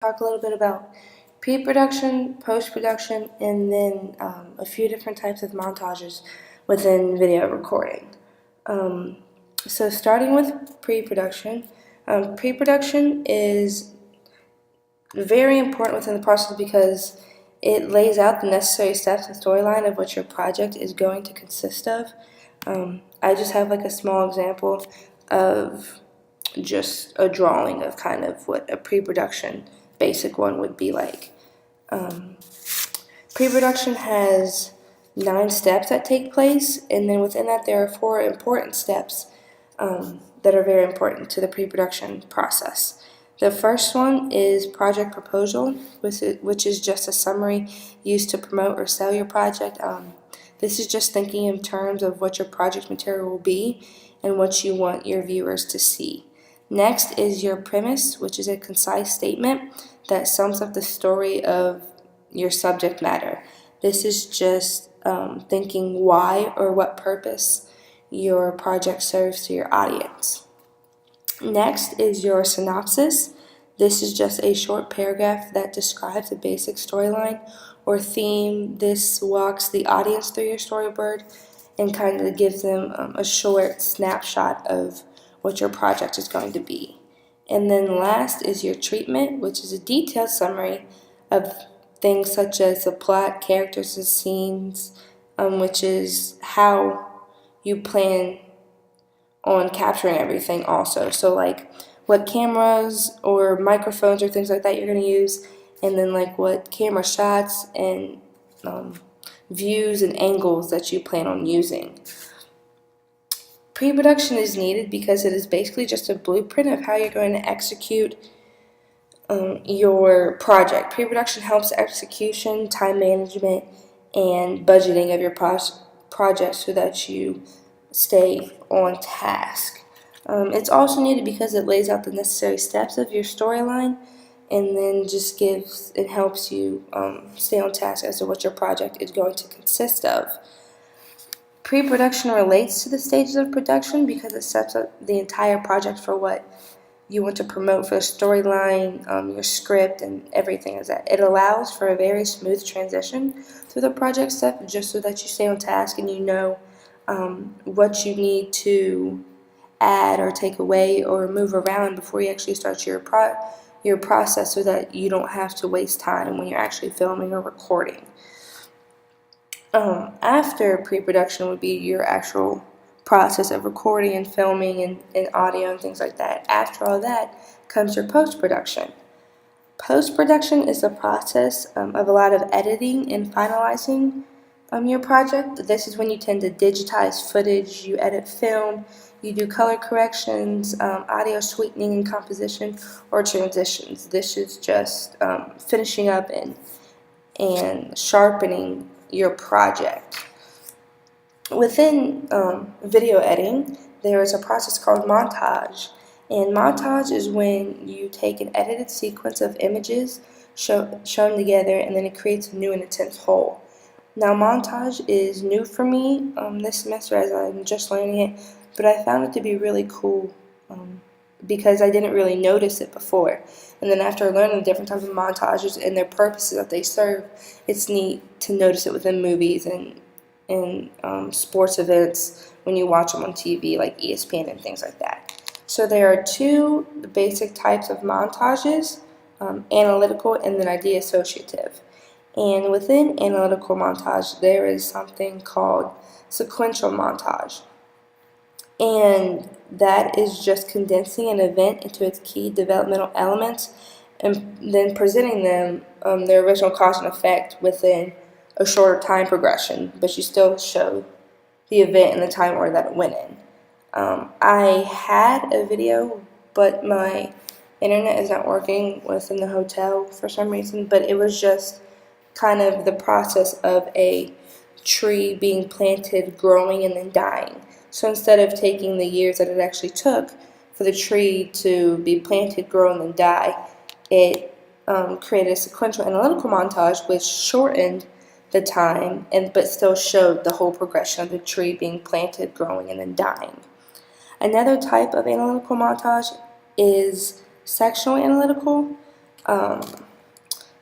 talk a little bit about pre-production, post-production, and then a few different types of montages within video recording. So starting with pre-production, pre-production is very important within the process because it lays out the necessary steps and storyline of what your project is going to consist of. I just have like a small example of just a drawing of kind of what a pre-production basic one would be like. Pre-production has 9 steps that take place, and then within that there are 4 important steps that are very important to the pre-production process. The first one is project proposal, which is just a summary used to promote or sell your project. This is just thinking in terms of what your project material will be and what you want your viewers to see. Next is your premise, which is a concise statement that sums up the story of your subject matter. This is just thinking why or what purpose your project serves to your audience. Next is your synopsis. This is just a short paragraph that describes a basic storyline or theme. This walks the audience through your storyboard and kind of gives them a short snapshot of what your project is going to be. And then last is your treatment, which is a detailed summary of things such as the plot, characters, and scenes, which is how you plan on capturing everything also. So like what cameras or microphones or things like that you're going to use, and then like what camera shots and views and angles that you plan on using. Pre-production is needed because it is basically just a blueprint of how you're going to execute your project. Pre-production helps execution, time management, and budgeting of your project so that you stay on task. It's also needed because it lays out the necessary steps of your storyline and then just helps you stay on task as to what your project is going to consist of. Pre-production relates to the stages of production because it sets up the entire project for what you want to promote for the storyline, your script, and everything as that. It allows for a very smooth transition through the project step just so that you stay on task and you know what you need to add or take away or move around before you actually start your process so that you don't have to waste time when you're actually filming or recording. After pre-production would be your actual process of recording and filming and audio and things like that. After all that comes your post-production. Post-production is the process of a lot of editing and finalizing your project. This is when you tend to digitize footage, you edit film, you do color corrections, audio sweetening and composition, or transitions. This is just finishing up and sharpening your project. Within video editing, there is a process called montage. And montage is when you take an edited sequence of images shown together and then it creates a new and intense whole. Now montage is new for me this semester as I'm just learning it, but I found it to be really cool because I didn't really notice it before. And then after learning different types of montages and their purposes that they serve, it's neat to notice it within movies and sports events when you watch them on TV like ESPN and things like that. So there are 2 basic types of montages, analytical and then idea associative. And within analytical montage, there is something called sequential montage. And that is just condensing an event into its key developmental elements and then presenting them their original cause and effect within a shorter time progression, but you still show the event in the time order that it went in. I had a video, but my internet is not working within the hotel for some reason, but it was just kind of the process of a tree being planted, growing, and then dying. So instead of taking the years that it actually took for the tree to be planted, grow, and then die, it created a sequential analytical montage which shortened the time but still showed the whole progression of the tree being planted, growing, and then dying. Another type of analytical montage is sectional analytical.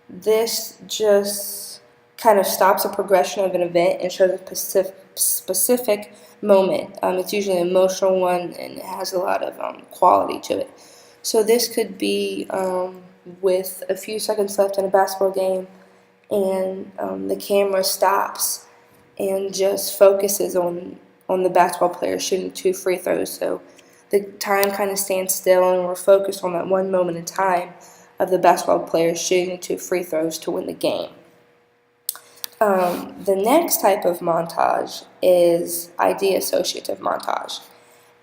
This just kind of stops a progression of an event and shows a specific moment. It's usually an emotional one, and it has a lot of quality to it. So this could be with a few seconds left in a basketball game, and the camera stops and just focuses on the basketball player shooting 2 free throws. So the time kind of stands still, and we're focused on that one moment in time of the basketball player shooting 2 free throws to win the game. The next type of montage is idea associative montage,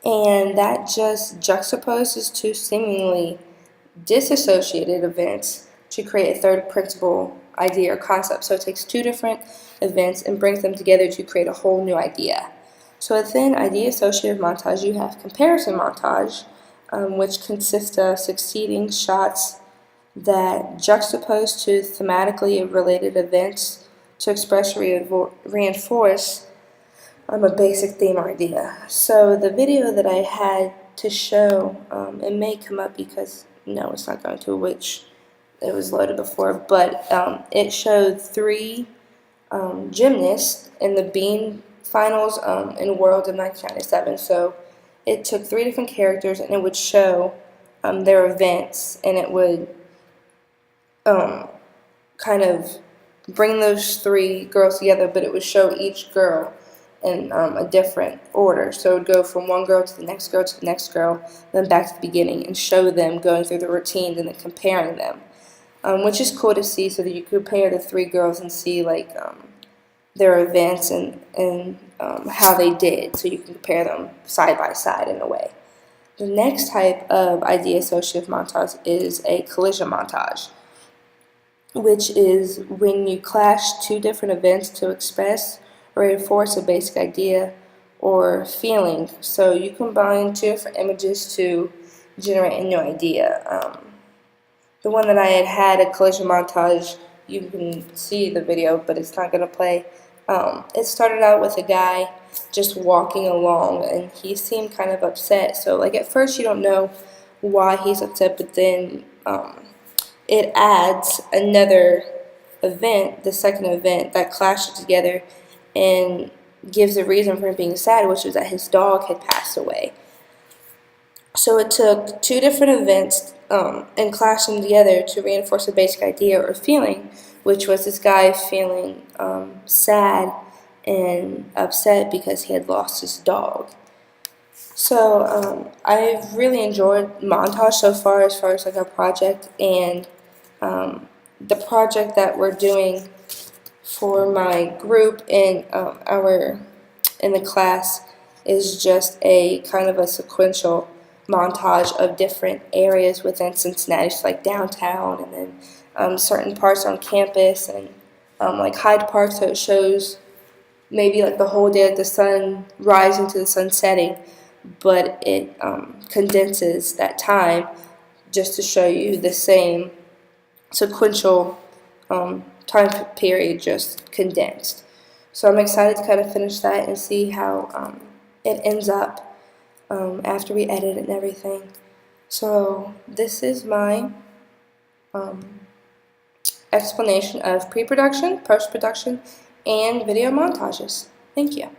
and that just juxtaposes two seemingly disassociated events to create a third principal idea or concept. So it takes two different events and brings them together to create a whole new idea. So within idea associative montage, you have comparison montage, which consists of succeeding shots that juxtapose to thematically related events to express or reinforce a basic theme or idea. So the video that I had to show, it may come up because, no, it's not going to, which it was loaded before, but it showed 3 gymnasts in the beam finals in Worlds of 1997. So it took 3 different characters, and it would show their events, and it would kind of bring those 3 girls together, but it would show each girl in a different order. So it would go from one girl to the next girl to the next girl, then back to the beginning, and show them going through the routines and then comparing them, which is cool to see, so that you compare the 3 girls and see like their events and how they did, so you can compare them side by side in a way. The next type of idea associative montage is a collision montage, which is when you clash 2 different events to express or reinforce a basic idea or feeling. So you combine 2 different images to generate a new idea. The one that I had a collision montage, you can see the video, but it's not going to play. It started out with a guy just walking along, and he seemed kind of upset. So like at first you don't know why he's upset, but then it adds another event, the second event, that clashes together and gives a reason for him being sad, which was that his dog had passed away. So it took 2 different events and clashed them together to reinforce a basic idea or feeling, which was this guy feeling sad and upset because he had lost his dog. So I've really enjoyed montage so far as like our project, and the project that we're doing for my group in the class is just a kind of a sequential montage of different areas within Cincinnati, so like downtown, and then certain parts on campus, and like Hyde Park, so it shows maybe like the whole day, like the sun rising to the sun setting, but it condenses that time just to show you the same sequential time period, just condensed. So I'm excited to kind of finish that and see how it ends up after we edit it and everything. So this is my explanation of pre-production, post-production, and video montages. Thank you.